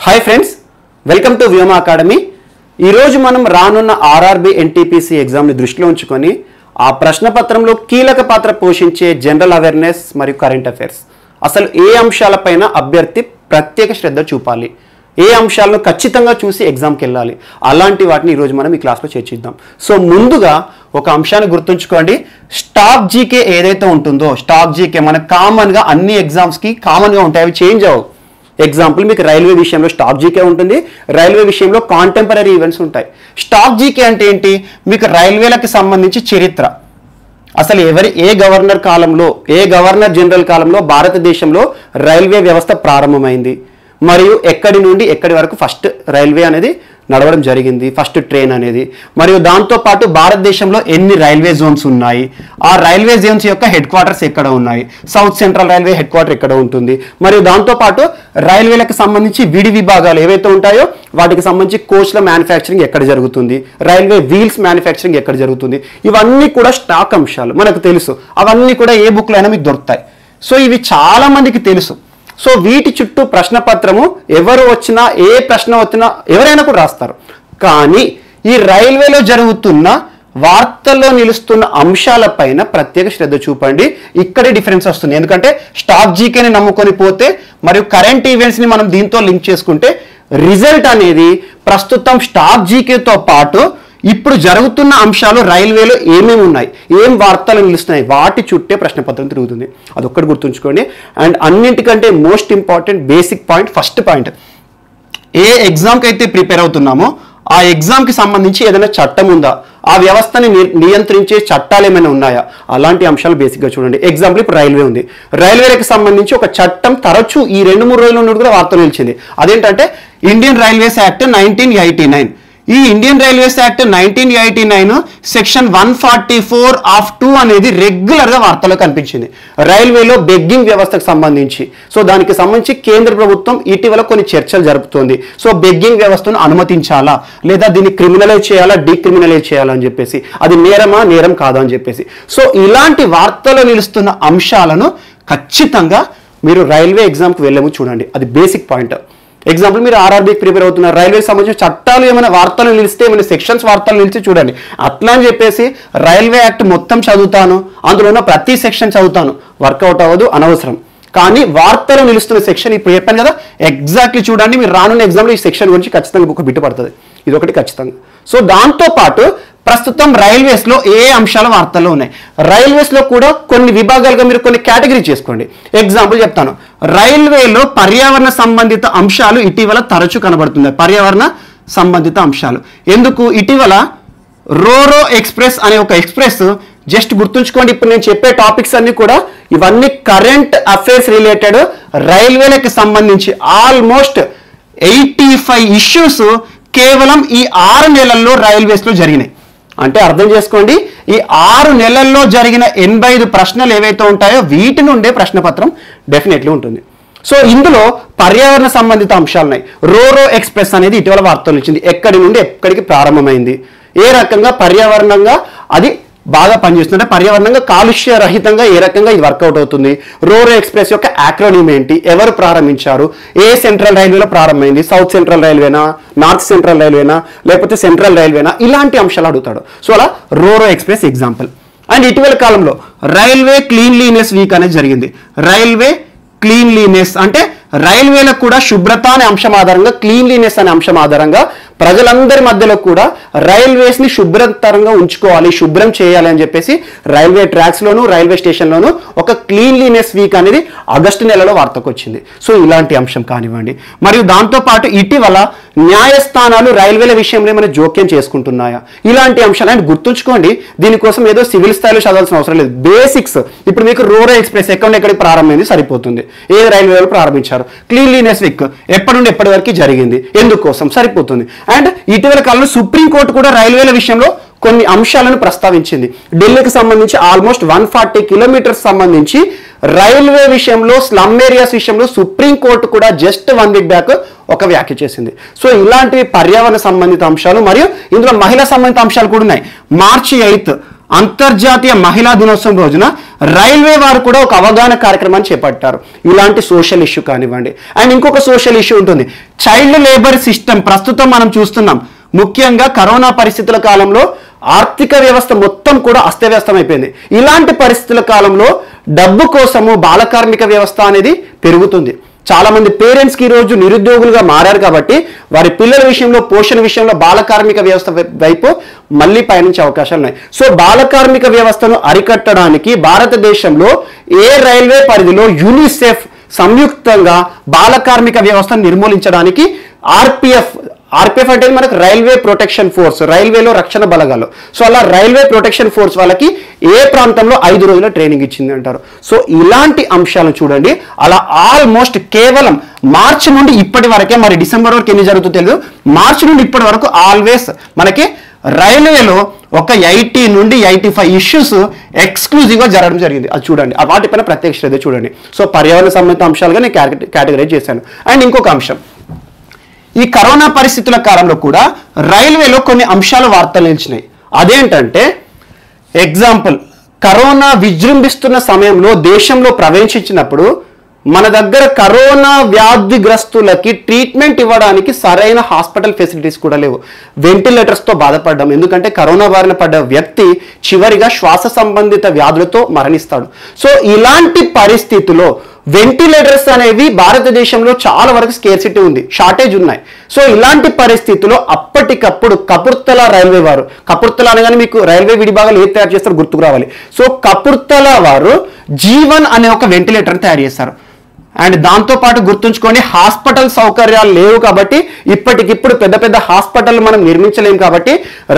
Hi friends, welcome to Vyoma academy. ఈరోజు మనం రానున్న ఆర్ఆర్బి ఎన్టీపీసీ ఎగ్జామ్ని దృష్టిలో ఉంచుకొని ఆ ప్రశ్నపత్రంలో కీలక పాత్ర పోషించే జనరల్ అవేర్నెస్ మరియు కరెంట్ అఫైర్స్, అసలు ఏ అంశాలపైన అభ్యర్థి ప్రత్యేక శ్రద్ధ చూపాలి, ఏ అంశాలను ఖచ్చితంగా చూసి ఎగ్జామ్కి వెళ్ళాలి, అలాంటి వాటిని ఈరోజు మనం ఈ క్లాస్లో చర్చిద్దాం. సో ముందుగా ఒక అంశాన్ని గుర్తుంచుకోండి. స్టాక్ జీకే ఏదైతే ఉంటుందో, స్టాక్ జీకే మనకు కామన్గా అన్ని ఎగ్జామ్స్కి కామన్గా ఉంటాయి, అవి చేంజ్ అవ్వవు. ఎగ్జాంపుల్, మీకు రైల్వే విషయంలో స్టాక్ జీకే ఉంటుంది, రైల్వే విషయంలో కాంటెంపరీ ఈవెంట్స్ ఉంటాయి. స్టాక్ జీకే అంటే ఏంటి? మీకు రైల్వేలకు సంబంధించి చరిత్ర, అసలు ఏ గవర్నర్ కాలంలో, ఏ గవర్నర్ జనరల్ కాలంలో భారతదేశంలో రైల్వే వ్యవస్థ ప్రారంభమైంది, మరియు ఎక్కడి నుండి ఎక్కడి వరకు ఫస్ట్ రైల్వే అనేది నడవడం జరిగింది, ఫస్ట్ ట్రైన్ అనేది, మరియు దాంతోపాటు భారతదేశంలో ఎన్ని రైల్వే జోన్స్ ఉన్నాయి, ఆ రైల్వే జోన్స్ యొక్క హెడ్ క్వార్టర్స్ ఎక్కడ ఉన్నాయి, south central railway head quarter ఎక్కడ ఉంటుంది, మరియు దాంతోపాటు రైల్వేలకు సంబంధించి విడి విభాగాలు ఏవైతే ఉంటాయో వాటికి సంబంధించి కోచ్ల మ్యానుఫ్యాక్చరింగ్ ఎక్కడ జరుగుతుంది, రైల్వే వీల్స్ మ్యానుఫ్యాక్చరింగ్ ఎక్కడ జరుగుతుంది, ఇవన్నీ కూడా స్టాక్ అంశాలు మనకు తెలుసు. అవన్నీ కూడా ఏ బుక్లో అయినా మీకు దొరుకుతాయి. సో ఇవి చాలా మందికి తెలుసు. సో వీటి చుట్టూ ప్రశ్నపత్రము ఎవరు వచ్చినా, ఏ ప్రశ్న వచ్చినా ఎవరైనా కూడా రాస్తారు. కానీ ఈ రైల్వేలో జరుగుతున్న వార్తల్లో నిలుస్తున్న అంశాలపైన ప్రత్యేక శ్రద్ధ చూపండి. ఇక్కడే డిఫరెన్స్ వస్తుంది. ఎందుకంటే స్టాక్ జీకేని నమ్ముకొని పోతే మరియు కరెంట్ ఈవెంట్స్ని మనం దీంతో లింక్ చేసుకుంటే రిజల్ట్ అనేది ప్రస్తుతం స్టాక్ జీకేతో పాటు ఇప్పుడు జరుగుతున్న అంశాలు రైల్వేలో ఏమేమి ఉన్నాయి, ఏం వార్తలు నిలుస్తున్నాయి, వాటి చుట్టే ప్రశ్నపత్రం తిరుగుతుంది. అదొక్కటి గుర్తుంచుకోండి. అండ్ అన్నింటికంటే most important basic point, first point, ఏ ఎగ్జామ్కి అయితే ప్రిపేర్ అవుతున్నామో ఆ ఎగ్జామ్కి సంబంధించి ఏదైనా చట్టం ఉందా, ఆ వ్యవస్థని నియంత్రించే చట్టాలు ఏమైనా ఉన్నాయా, అలాంటి అంశాలు బేసిక్గా చూడండి. ఎగ్జాంపుల్, ఇప్పుడు రైల్వే ఉంది. రైల్వేలకు సంబంధించి ఒక చట్టం తరచూ ఈ 2-3 రోజుల నుండి కూడా వార్త నిలిచింది. అదేంటంటే ఇండియన్ రైల్వేస్ యాక్ట్ 1989. ఈ ఇండియన్ రైల్వేస్ యాక్ట్ 1989 సెక్షన్ 144(2) అనేది రెగ్యులర్గా వార్తల్లో కనిపించింది. రైల్వేలో బెగ్గింగ్ వ్యవస్థకు సంబంధించి, సో దానికి సంబంధించి కేంద్ర ప్రభుత్వం ఇటీవల కొన్ని చర్చలు జరుపుతోంది. సో బెగ్గింగ్ వ్యవస్థను అనుమతించాలా, లేదా దీన్ని క్రిమినలైజ్ చేయాలా, డీక్రిమినలైజ్ చేయాలా అని చెప్పేసి, అది నేరమా నేరం కాదా అని చెప్పేసి. సో ఇలాంటి వార్తల్లో నిలుస్తున్న అంశాలను ఖచ్చితంగా మీరు రైల్వే ఎగ్జామ్కి వెళ్ళేమో చూడండి. అది బేసిక్ పాయింట్. ఎగ్జాంపుల్, మీరు ఆర్ఆర్బీకి ప్రిపేర్ అవుతున్నారు, రైల్వేకి సంబంధించిన చట్టాలు ఏమైనా వార్తలు నిలిస్తే, ఏమైనా సెక్షన్స్ వార్తలు నిలిచి చూడండి. అట్లా అని చెప్పేసి రైల్వే యాక్ట్ మొత్తం చదువుతాను, అందులో ఉన్న ప్రతి సెక్షన్ చదువుతాను, వర్కౌట్ అవ్వదు, అనవసరం. కానీ వార్తలు నిలుస్తున్న సెక్షన్ ఇప్పుడు చెప్పాను కదా, ఎగ్జాక్ట్లీ చూడండి. మీరు రానున్న ఎగ్జామ్లో ఈ సెక్షన్ గురించి ఖచ్చితంగా ఒక బిట్ పడుతుంది, ఇది ఒకటి ఖచ్చితంగా. సో దాంతోపాటు ప్రస్తుతం రైల్వేస్లో ఏ అంశాల వార్తల్లో ఉన్నాయి, రైల్వేస్లో కూడా కొన్ని విభాగాలుగా మీరు కొన్ని కేటగిరీ చేసుకోండి. ఎగ్జాంపుల్ చెప్తాను, రైల్వేలో పర్యావరణ సంబంధిత అంశాలు ఇటీవల తరచూ కనబడుతున్నాయి. పర్యావరణ సంబంధిత అంశాలు ఎందుకు? ఇటీవల రోరో ఎక్స్ప్రెస్ అనే ఒక ఎక్స్ప్రెస్, జస్ట్ గుర్తుంచుకోండి, ఇప్పుడు నేను చెప్పే టాపిక్స్ అన్ని కూడా ఇవన్నీ కరెంట్ అఫైర్స్ రిలేటెడ్, రైల్వేలకు సంబంధించి ఆల్మోస్ట్ 85 ఇష్యూస్ కేవలం ఈ 6 నెలల్లో రైల్వేస్లో జరిగినాయి. అంటే అర్థం చేసుకోండి, ఈ 6 నెలల్లో జరిగిన 85 ప్రశ్నలు ఏవైతే ఉంటాయో వీటి నుండే ప్రశ్నపత్రం డెఫినెట్లీ ఉంటుంది. సో ఇందులో పర్యావరణ సంబంధిత అంశాలు ఉన్నాయి. రోరో ఎక్స్ప్రెస్ అనేది ఇటీవల వార్తలు ఇచ్చింది. ఎక్కడి నుండి ఎక్కడికి ప్రారంభమైంది, ఏ రకంగా పర్యావరణంగా అది బాగా పనిచేస్తుంటే, పర్యావరణంగా కాలుష్య రహితంగా ఏ రకంగా ఇది వర్కౌట్ అవుతుంది, రోరో ఎక్స్ప్రెస్ యొక్క యాక్రోనిమ్ ఏంటి, ఎవరు ప్రారంభించారు, ఏ సెంట్రల్ రైల్వేలో ప్రారంభమైంది, సౌత్ సెంట్రల్ రైల్వేనా, నార్త్ సెంట్రల్ రైల్వేనా, లేకపోతే సెంట్రల్ రైల్వేనా, ఇలాంటి అంశాలు అడుగుతాడు. సో అలా రోరో ఎక్స్ప్రెస్ ఎగ్జాంపుల్. అండ్ ఇటీవల కాలంలో రైల్వే క్లీన్లీనెస్ వీక్ అనేది జరిగింది. రైల్వే క్లీన్లీనెస్ అంటే రైల్వేలకు కూడా శుభ్రత అనే అంశం ఆధారంగా, క్లీన్లీనెస్ అనే అంశం ఆధారంగా ప్రజలందరి మధ్యలో కూడా రైల్వేస్ని శుభ్రతరంగా ఉంచుకోవాలి, శుభ్రం చేయాలి అని చెప్పేసి రైల్వే ట్రాక్స్లోను, రైల్వే స్టేషన్లోను ఒక క్లీన్లీనెస్ వీక్ అనేది ఆగస్టు నెలలో వార్తకు వచ్చింది. సో ఇలాంటి అంశం కానివ్వండి. మరియు దాంతోపాటు ఇటీవల న్యాయస్థానాలు రైల్వేల విషయంలో ఏమైనా జోక్యం చేసుకుంటున్నాయా, ఇలాంటి అంశాలు. అండ్ గుర్తుంచుకోండి, దీనికోసం ఏదో సివిల్ స్థాయిలో చదవాల్సిన అవసరం లేదు. బేసిక్స్, ఇప్పుడు మీకు రోరో ఎక్స్ప్రెస్ ఎక్కడికి ప్రారంభమైంది సరిపోతుంది, ఏ రైల్వేలో ప్రారంభించారు, క్లీన్లీనెస్ వీక్ ఎప్పటి నుండి ఎప్పటి వరకు జరిగింది, ఎందుకోసం, సరిపోతుంది. అండ్ ఇటీవల కాలంలో సుప్రీంకోర్టు కూడా రైల్వేల విషయంలో కొన్ని అంశాలను ప్రస్తావించింది. ఢిల్లీకి సంబంధించి ఆల్మోస్ట్ 140 కిలోమీటర్స్ సంబంధించి రైల్వే విషయంలో, స్లమ్ ఏరియాస్ విషయంలో సుప్రీంకోర్టు కూడా జస్ట్ 1 వీక్ బ్యాక్ ఒక వ్యాఖ్య చేసింది. సో ఇలాంటివి పర్యావరణ సంబంధిత అంశాలు, మరియు ఇందులో మహిళా సంబంధిత అంశాలు కూడా ఉన్నాయి. మార్చి 8 అంతర్జాతీయ మహిళా దినోత్సవం రోజున రైల్వే వారు కూడా ఒక అవగాహన కార్యక్రమాన్ని చేపట్టారు. ఇలాంటి సోషల్ ఇష్యూ కానివ్వండి. అండ్ ఇంకొక సోషల్ ఇష్యూ ఉంటుంది, చైల్డ్ లేబర్ సిస్టమ్. ప్రస్తుతం మనం చూస్తున్నాం, ముఖ్యంగా కరోనా పరిస్థితుల కాలంలో ఆర్థిక వ్యవస్థ మొత్తం కూడా అస్తవ్యస్తం అయిపోయింది. ఇలాంటి పరిస్థితుల కాలంలో డబ్బు కోసము బాల కార్మిక వ్యవస్థ అనేది పెరుగుతుంది. చాలా మంది పేరెంట్స్కి ఈరోజు నిరుద్యోగులుగా మారారు కాబట్టి వారి పిల్లల విషయంలో, పోషణ విషయంలో బాల కార్మిక వ్యవస్థ వైపు మళ్ళీ పయనించే అవకాశాలు ఉన్నాయి. సో బాల కార్మిక వ్యవస్థను అరికట్టడానికి భారతదేశంలో ఏ రైల్వే పరిధిలో యూనిసెఫ్ సంయుక్తంగా బాల కార్మిక వ్యవస్థను నిర్మూలించడానికి ఆర్పిఎఫ్ అంటే మనకు రైల్వే ప్రొటెక్షన్ ఫోర్స్, రైల్వేలో రక్షణ బలగాలు. సో అలా రైల్వే ప్రొటెక్షన్ ఫోర్స్ వాళ్ళకి ఏ ప్రాంతంలో 5 రోజుల ట్రైనింగ్ ఇచ్చింది అంటారు. సో ఇలాంటి అంశాలను చూడండి. అలా ఆల్మోస్ట్ కేవలం మార్చి నుండి ఇప్పటి వరకే, మరి డిసెంబర్ వరకు ఎన్ని జరుగుతుందో తెలియదు, మార్చి నుండి ఇప్పటి వరకు ఆల్వేస్ మనకి రైల్వేలో ఒక 80 నుండి 85 ఇష్యూస్ ఎక్స్క్లూజివ్గా జరగడం జరిగింది. అది చూడండి, వాటిపైన ప్రత్యేక శ్రద్ధ చూడండి. సో పర్యావరణ సంబంధిత అంశాలుగా నేను కేటగరైజ్ చేశాను. అండ్ ఇంకొక అంశం, ఈ కరోనా పరిస్థితుల కాలంలో కూడా రైల్వేలో కొన్ని అంశాలు వార్తలు నిలిచినాయి. అదేంటంటే ఎగ్జాంపుల్, కరోనా విజృంభిస్తున్న సమయంలో దేశంలో ప్రవేశించినప్పుడు మన దగ్గర కరోనా వ్యాధిగ్రస్తులకి ట్రీట్మెంట్ ఇవ్వడానికి సరైన హాస్పిటల్ ఫెసిలిటీస్ కూడా లేవు. వెంటిలేటర్స్తో బాధపడ్డాం, ఎందుకంటే కరోనా బారిన పడ్డ వ్యక్తి చివరిగా శ్వాస సంబంధిత వ్యాధులతో మరణిస్తాడు. సో ఇలాంటి పరిస్థితుల్లో వెంటిలేటర్స్ అనేవి భారతదేశంలో చాలా వరకు స్కేర్సిటీ ఉంది, షార్టేజ్ ఉన్నాయి. సో ఇలాంటి పరిస్థితుల్లో అప్పటికప్పుడు కపుర్తల రైల్వే వారు, కపుర్తల అనగానే మీకు రైల్వే విడిభాగాలు ఏది తయారు చేస్తారో గుర్తుకు రావాలి. సో కపుర్తల వారు జీవన్ అనే ఒక వెంటిలేటర్ని తయారు చేస్తారు. అండ్ దాంతోపాటు గుర్తుంచుకోండి, హాస్పిటల్ సౌకర్యాలు లేవు కాబట్టి ఇప్పటికిప్పుడు పెద్ద పెద్ద హాస్పిటల్ మనం నిర్మించలేము కాబట్టి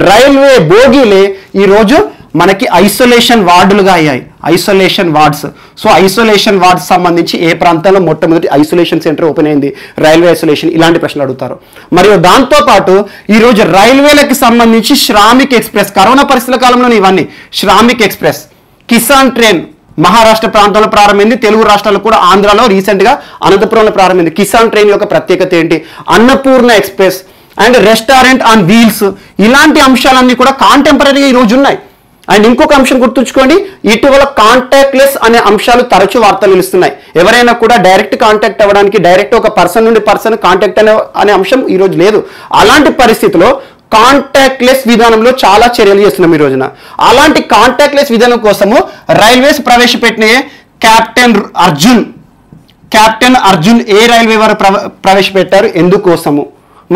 రైల్వే బోగీలే ఈరోజు మనకి ఐసోలేషన్ వార్డులుగా అయ్యాయి, isolation wards. So isolation wards సంబంధించి ఏ ప్రాంతంలో మొట్టమొదటి ఐసోలేషన్ సెంటర్ ఓపెన్ అయింది, రైల్వే ఐసోలేషన్, ఇలాంటి ప్రశ్నలు అడుగుతారు. మరియు దాంతోపాటు ఈరోజు రైల్వేలకు సంబంధించి శ్రామిక్ ఎక్స్ప్రెస్, కరోనా పరిస్థితుల కాలంలోనే ఇవన్నీ, శ్రామిక్ ఎక్స్ప్రెస్, కిసాన్ ట్రైన్ మహారాష్ట్ర ప్రాంతంలో ప్రారంభమైంది, తెలుగు రాష్ట్రాల్లో కూడా ఆంధ్రాలో రీసెంట్గా అనంతపురంలో ప్రారంభమైంది. కిసాన్ ట్రైన్ యొక్క ప్రత్యేకత ఏంటి, Annapurna express and restaurant on wheels, ఇలాంటి అంశాలన్నీ కూడా కాంటెంపరీగా ఈరోజు ఉన్నాయి. అండ్ ఇంకొక అంశం గుర్తుంచుకోండి, ఇటీవల కాంటాక్ట్లెస్ అనే అంశాలు తరచూ వార్తలు నిలుస్తున్నాయి. ఎవరైనా కూడా డైరెక్ట్ కాంటాక్ట్ అవ్వడానికి, డైరెక్ట్ ఒక పర్సన్ నుండి పర్సన్ కాంటాక్ట్ అనే అంశం ఈరోజు లేదు. అలాంటి పరిస్థితిలో కాంటాక్ట్లెస్ విధానంలో చాలా చర్యలు చేస్తున్నాం ఈ రోజున. అలాంటి కాంటాక్ట్లెస్ విధానం కోసము రైల్వేస్ ప్రవేశపెట్టిన కెప్టెన్ అర్జున్ ఏ రైల్వే వారు ప్రవేశపెట్టారు, ఎందుకోసము?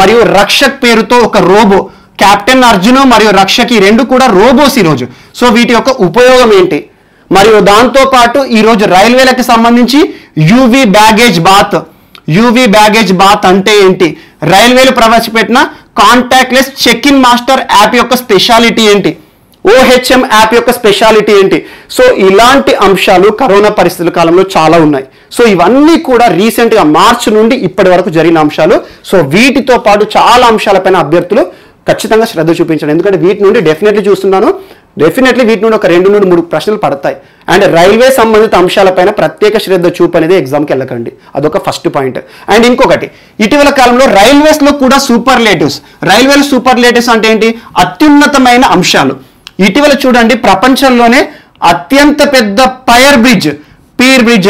మరియు రక్షక్ పేరుతో ఒక రోబో, కెప్టెన్ అర్జున్ మరియు రక్షకి రెండు కూడా రోబోస్ ఈరోజు. సో వీటి యొక్క ఉపయోగం ఏంటి? మరియు దాంతోపాటు ఈరోజు రైల్వేలకు సంబంధించి యూవీ బ్యాగేజ్ బాత్ అంటే ఏంటి, రైల్వేలు ప్రవేశపెట్టిన contactless check in master app యొక్క స్పెషాలిటీ ఏంటి, OHM యాప్ యొక్క స్పెషాలిటీ ఏంటి? సో ఇలాంటి అంశాలు కరోనా పరిస్థితుల కాలంలో చాలా ఉన్నాయి. సో ఇవన్నీ కూడా రీసెంట్గా మార్చి నుండి ఇప్పటి వరకు జరిగిన అంశాలు. సో వీటితో పాటు చాలా అంశాలపైన అభ్యర్థులు ఖచ్చితంగా శ్రద్ధ చూపించండి, ఎందుకంటే వీటి నుండి డెఫినెట్లీ వీటి నుండి ఒక 2 నుండి 3 ప్రశ్నలు పడతాయి. అండ్ రైల్వే సంబంధిత అంశాలపైన ప్రత్యేక శ్రద్ధ చూపు అనేది ఎగ్జామ్కి వెళ్ళకండి, అదొక ఫస్ట్ పాయింట్. అండ్ ఇంకొకటి, ఇటీవల కాలంలో రైల్వేస్లో కూడా సూపర్లేటివ్స్ అంటే ఏంటి, అత్యున్నతమైన అంశాలు. ఇటీవల చూడండి, ప్రపంచంలోనే అత్యంత పెద్ద పైర్ బ్రిడ్జ్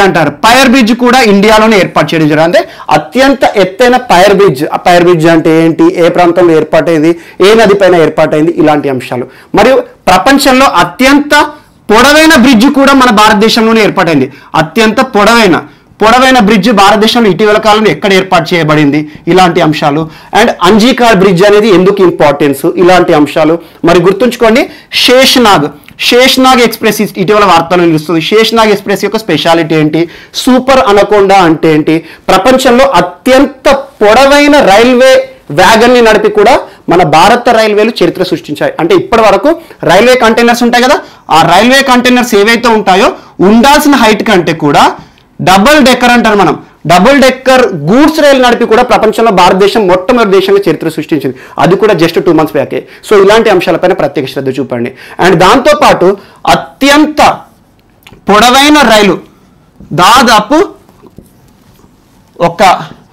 అంటారు, పైర్ బ్రిడ్జ్ కూడా ఇండియాలోనే ఏర్పాటు చేయడం జరిగింది. అంటే అత్యంత ఎత్తైన పైర్ బ్రిడ్జ్ అంటే ఏంటి, ఏ ప్రాంతంలో ఏర్పాటైంది, ఏ నది పైన ఏర్పాటైంది, ఇలాంటి అంశాలు. మరియు ప్రపంచంలో అత్యంత పొడవైన బ్రిడ్జ్ కూడా మన భారతదేశంలోనే ఏర్పాటైంది. అత్యంత పొడవైన బ్రిడ్జ్ భారతదేశంలో ఇటీవల కాలంలో ఎక్కడ ఏర్పాటు చేయబడింది, ఇలాంటి అంశాలు. అండ్ అంజీకార్ బ్రిడ్జ్ అనేది ఎందుకు ఇంపార్టెన్స్, ఇలాంటి అంశాలు. మరి గుర్తుంచుకోండి, శేష్నాగ్ ఎక్స్ప్రెస్ ఇటీవల వార్తలు నిలుస్తుంది. శేష్నాగ్ ఎక్స్ప్రెస్ యొక్క స్పెషాలిటీ ఏంటి, సూపర్ అనకొండా అంటే ఏంటి, ప్రపంచంలో అత్యంత పొడవైన రైల్వే వ్యాగన్ని నడిపి కూడా మన భారత రైల్వేలు చరిత్ర సృష్టించాయి. అంటే ఇప్పటి వరకు రైల్వే కంటైనర్స్ ఉంటాయి కదా, ఆ రైల్వే కంటైనర్స్ ఏవైతే ఉంటాయో ఉండాల్సిన హైట్ కంటే కూడా డబుల్ డెక్కర్ అంటారు మనం, డబుల్ డెక్కర్ గూడ్స్ రైలు నడిపి కూడా ప్రపంచంలో భారతదేశం మొట్టమొదటి దేశంగా చరిత్ర సృష్టించింది, అది కూడా జస్ట్ 2 months బ్యాకే. సో ఇలాంటి అంశాలపైన ప్రత్యేక శ్రద్ధ చూపండి. అండ్ దాంతోపాటు అత్యంత పొడవైన రైలు, దాదాపు ఒక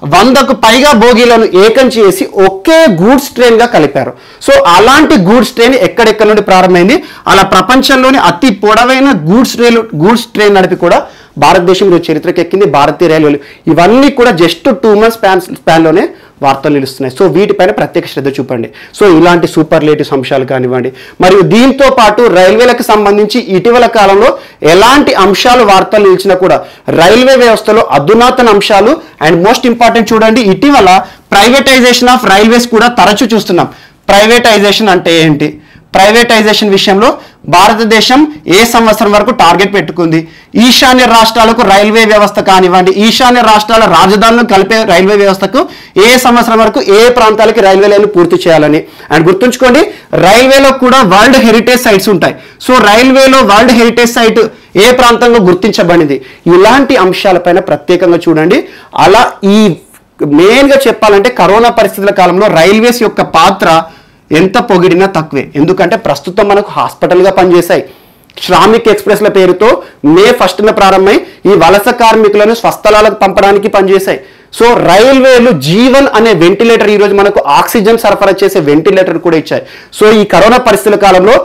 100కు పైగా బోగీలను ఏకం చేసి ఒకే గూడ్స్ ట్రైన్ గా కలిపారు. సో అలాంటి గూడ్స్ ట్రైన్ ఎక్కడెక్కడ నుండి ప్రారంభమైంది, అలా ప్రపంచంలోని అతి పొడవైన గూడ్స్ ట్రైన్ నడిపి కూడా భారతదేశం ఈరోజు చరిత్రకి ఎక్కింది భారతీయ రైల్వేలు. ఇవన్నీ కూడా జస్ట్ 2 months స్పాన్లోనే వార్తలు నిలుస్తున్నాయి. సో వీటిపైన ప్రత్యేక శ్రద్ధ చూపండి. సో ఇలాంటి సూపర్లేటివ్స్ అంశాలు కానివ్వండి, మరియు దీంతో పాటు రైల్వేలకు సంబంధించి ఇటీవల కాలంలో ఎలాంటి అంశాలు వార్తలు నిలిచినా కూడా రైల్వే వ్యవస్థలో అధునాతన అంశాలు అండ్ మోస్ట్ ఇంపార్టెంట్ చూడండి, ఇటీవల ప్రైవేటైజేషన్ ఆఫ్ రైల్వేస్ కూడా తరచూ చూస్తున్నాం. ప్రైవేటైజేషన్ అంటే ఏంటి, ప్రైవేటైజేషన్ విషయంలో భారతదేశం ఏ సంవత్సరం వరకు టార్గెట్ పెట్టుకుంది, ఈశాన్య రాష్ట్రాలకు రైల్వే వ్యవస్థ కానివ్వండి, ఈశాన్య రాష్ట్రాల రాజధానులను కలిపే రైల్వే వ్యవస్థకు ఏ సంవత్సరం వరకు ఏ ప్రాంతాలకి రైల్వే లైన్ పూర్తి చేయాలని. అండ్ గుర్తుంచుకోండి, రైల్వేలో కూడా వరల్డ్ హెరిటేజ్ సైట్స్ ఉంటాయి. సో రైల్వేలో వరల్డ్ హెరిటేజ్ సైట్ ఏ ప్రాంతంలో గుర్తించబడింది, ఇలాంటి అంశాలపైన ప్రత్యేకంగా చూడండి. అలా ఈ మెయిన్గా చెప్పాలంటే కరోనా పరిస్థితుల కాలంలో రైల్వేస్ యొక్క పాత్ర ఎంత పొగిడినా తక్కువే. ఎందుకంటే ప్రస్తుతం మనకు హాస్పిటల్గా పనిచేశాయి. శ్రామిక్ ఎక్స్ప్రెస్ల పేరుతో May 1న ప్రారంభమై ఈ వలస కార్మికులను స్వస్థలాలకు పంపడానికి పనిచేశాయి. సో రైల్వేలు జీవన్ అనే వెంటిలేటర్, ఈరోజు మనకు ఆక్సిజన్ సరఫరా చేసే వెంటిలేటర్ కూడా ఇచ్చాయి. సో ఈ కరోనా పరిస్థితుల కాలంలో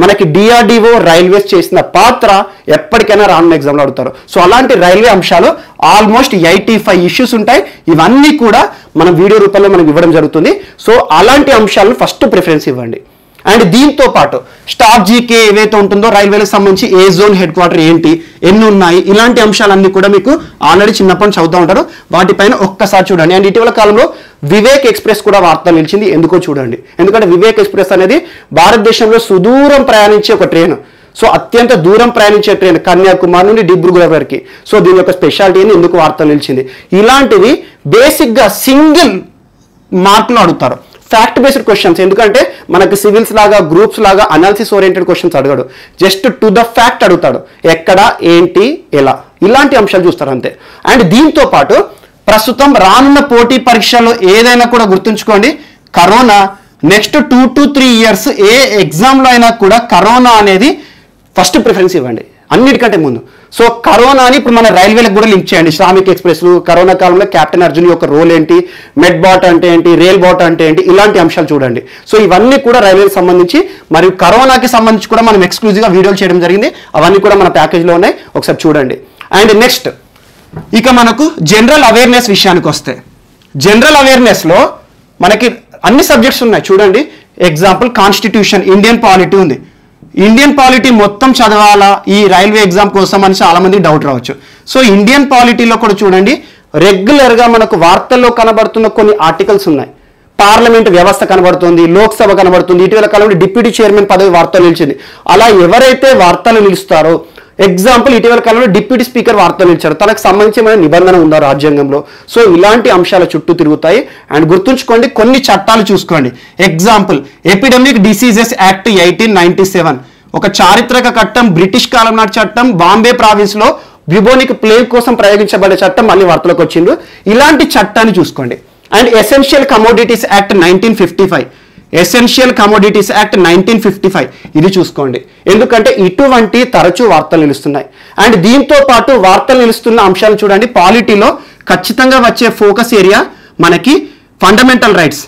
మనకి DRDO రైల్వేస్ చేసిన పాత్ర ఎప్పటికైనా రానున్న ఎగ్జామ్లో అడుగుతారు. సో అలాంటి రైల్వే అంశాలు ఆల్మోస్ట్ 85 ఇష్యూస్ ఉంటాయి. ఇవన్నీ కూడా మనం వీడియో రూపంలో మనం ఇవ్వడం జరుగుతుంది. సో అలాంటి అంశాలను ఫస్ట్ ప్రిఫరెన్స్ ఇవ్వండి. అండ్ దీంతో పాటు స్టాఫ్ జీకే ఏవైతే ఉంటుందో రైల్వేలకు సంబంధించి ఏ జోన్ హెడ్ క్వార్టర్ ఏంటి, ఎన్ని ఉన్నాయి, ఇలాంటి అంశాలన్నీ కూడా మీకు ఆల్రెడీ చిన్నప్పటి నుంచి చదువుతూ ఉంటారు. వాటిపైన ఒక్కసారి చూడండి. అండ్ ఇటీవల కాలంలో వివేక్ ఎక్స్ప్రెస్ కూడా వార్తలు నిలిచింది. ఎందుకో చూడండి. ఎందుకంటే వివేక్ ఎక్స్ప్రెస్ అనేది భారతదేశంలో సుదూరం ప్రయాణించే ఒక ట్రైన్. సో అత్యంత దూరం ప్రయాణించే ట్రైన్ కన్యాకుమారి నుండి డిబ్రూగఢ్ వరకు. సో దీని యొక్క స్పెషాలిటీ అని ఎందుకు వార్తలు నిలిచింది. ఇలాంటివి బేసిక్గా సింగిల్ మార్కులు అడుగుతారు, ఫ్యాక్ట్ బేస్డ్ క్వశ్చన్స్. ఎందుకంటే మనకు సివిల్స్ లాగా గ్రూప్స్ లాగా అనాలిసిస్ ఓరియంటెడ్ క్వశ్చన్స్ అడగడు, జస్ట్ టు ద ఫ్యాక్ట్ అడుగుతాడు. ఎక్కడ, ఏంటి, ఎలా, ఇలాంటి అంశాలు చూస్తారు అంతే. అండ్ దీంతో పాటు ప్రస్తుతం రానున్న పోటీ పరీక్షల్లో ఏదైనా కూడా గుర్తుంచుకోండి, కరోనా నెక్స్ట్ 2 to 3 years ఏ ఎగ్జామ్లో అయినా కూడా కరోనా అనేది ఫస్ట్ ప్రిఫరెన్స్ ఇవ్వండి అన్నిటికంటే ముందు. సో కరోనాని ఇప్పుడు మన రైల్వేలకు కూడా లింక్ చేయండి. శ్రామిక్ ఎక్స్ప్రెస్ కరోనా కాలంలో కెప్టెన్ అర్జున్ యొక్క రోల్ ఏంటి, మెడ్ బాట్ అంటే ఏంటి, రైల్ బాట్ అంటే ఏంటి, ఇలాంటి అంశాలు చూడండి. సో ఇవన్నీ కూడా రైల్వేకి సంబంధించి మరియు కరోనాకి సంబంధించి కూడా మనం ఎక్స్క్లూజివ్గా వీడియోలు చేయడం జరిగింది. అవన్నీ కూడా మన ప్యాకేజ్లో ఉన్నాయి, ఒకసారి చూడండి. అండ్ నెక్స్ట్ ఇక మనకు జనరల్ అవేర్నెస్ విషయానికి వస్తే, జనరల్ అవేర్నెస్లో మనకి అన్ని సబ్జెక్ట్స్ ఉన్నాయి చూడండి. ఎగ్జాంపుల్ కాన్స్టిట్యూషన్, ఇండియన్ పాలిటీ ఉంది. ఇండియన్ పాలిటీ మొత్తం చదవాలా ఈ రైల్వే ఎగ్జామ్ కోసం అని చాలా మందికి డౌట్ రావచ్చు. సో ఇండియన్ పాలిటీలో కూడా చూడండి, రెగ్యులర్గా మనకు వార్తల్లో కనబడుతున్న కొన్ని ఆర్టికల్స్ ఉన్నాయి. పార్లమెంట్ వ్యవస్థ కనబడుతుంది, లోక్సభ కనబడుతుంది. ఇటీవల కాలంలో డిప్యూటీ చైర్మన్ పదవి వార్తలు నిలిచింది. అలా ఎవరైతే వార్తలు నిలుస్తారో, ఎగ్జాంపుల్ ఇటీవల కాలంలో డిప్యూటీ స్పీకర్ వార్తలు నిలిచారు, తనకు సంబంధించిన నిబంధన ఉందా రాజ్యాంగంలో. సో ఇలాంటి అంశాల చుట్టూ తిరుగుతాయి. అండ్ గుర్తుంచుకోండి, కొన్ని చట్టాలు చూసుకోండి. ఎగ్జాంపుల్ ఎపిడమిక్ డిసీజెస్ యాక్ట్ 1897 ఒక చారిత్రక చట్టం, బ్రిటిష్ కాలం నాటి చట్టం. బాంబే ప్రావిన్స్ లో బ్యూబోనిక్ ప్లేగ్ కోసం ప్రయోగించబడే చట్టం మళ్ళీ వార్తలకు వచ్చింది. ఇలాంటి చట్టాన్ని చూసుకోండి. And essential commodities act 1955, essential commodities act 1955 ఇది చూసుకోండి. ఎందుకంటే ఇటువంటి తరచూ వార్తలు నిలుస్తున్నాయి. అండ్ దీంతో పాటు వార్తలు నిలుస్తున్న అంశాలు చూడండి. పాలిటీలో ఖచ్చితంగా వచ్చే ఫోకస్ ఏరియా మనకి ఫండమెంటల్ రైట్స్,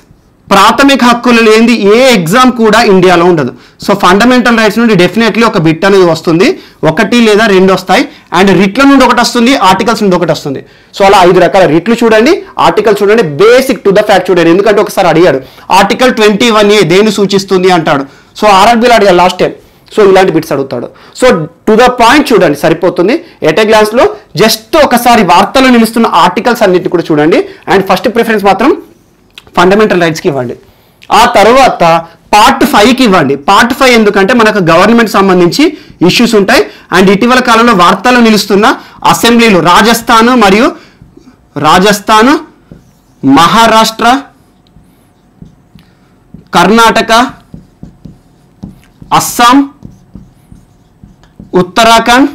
ప్రాథమిక హక్కులు లేనిది ఏ ఎగ్జామ్ కూడా ఇండియాలో ఉండదు. సో ఫండమెంటల్ రైట్స్ నుండి డెఫినెట్లీ ఒక బిట్ అనేది వస్తుంది, 1 లేదా 2 వస్తాయి. అండ్ రిట్ల నుండి ఒకటి వస్తుంది, ఆర్టికల్స్ నుండి ఒకటి వస్తుంది. సో అలా 5 రకాల రిట్లు చూడండి, ఆర్టికల్స్ చూడండి, బేసిక్ టు ద ఫ్యాక్ట్ చూడండి. ఎందుకంటే ఒకసారి అడిగాడు, ఆర్టికల్ 21A దేన్ని సూచిస్తుంది అంటాడు. సో ఆర్ఆర్బీలో అడిగాడు లాస్ట్ టైం. సో ఇలాంటి బిట్స్ అడుగుతాడు. సో టు ద పాయింట్ చూడండి, సరిపోతుంది. ఎట్ ఏ గ్లాన్స్లో జస్ట్ ఒకసారి వార్తలు నిలుస్తున్న ఆర్టికల్స్ అన్నింటినీ కూడా చూడండి. అండ్ ఫస్ట్ ప్రిఫరెన్స్ మాత్రం ఫండమెంటల్ రైట్స్కి ఇవ్వండి. ఆ తర్వాత పార్ట్ 5కి ఇవ్వండి. పార్ట్ 5 ఎందుకంటే మనకు గవర్నమెంట్ సంబంధించి ఇష్యూస్ ఉంటాయి. అండ్ ఇటీవల కాలంలో వార్తలు నిలుస్తున్న అసెంబ్లీలు రాజస్థాన్, మహారాష్ట్ర, కర్ణాటక, అస్సాం, ఉత్తరాఖండ్,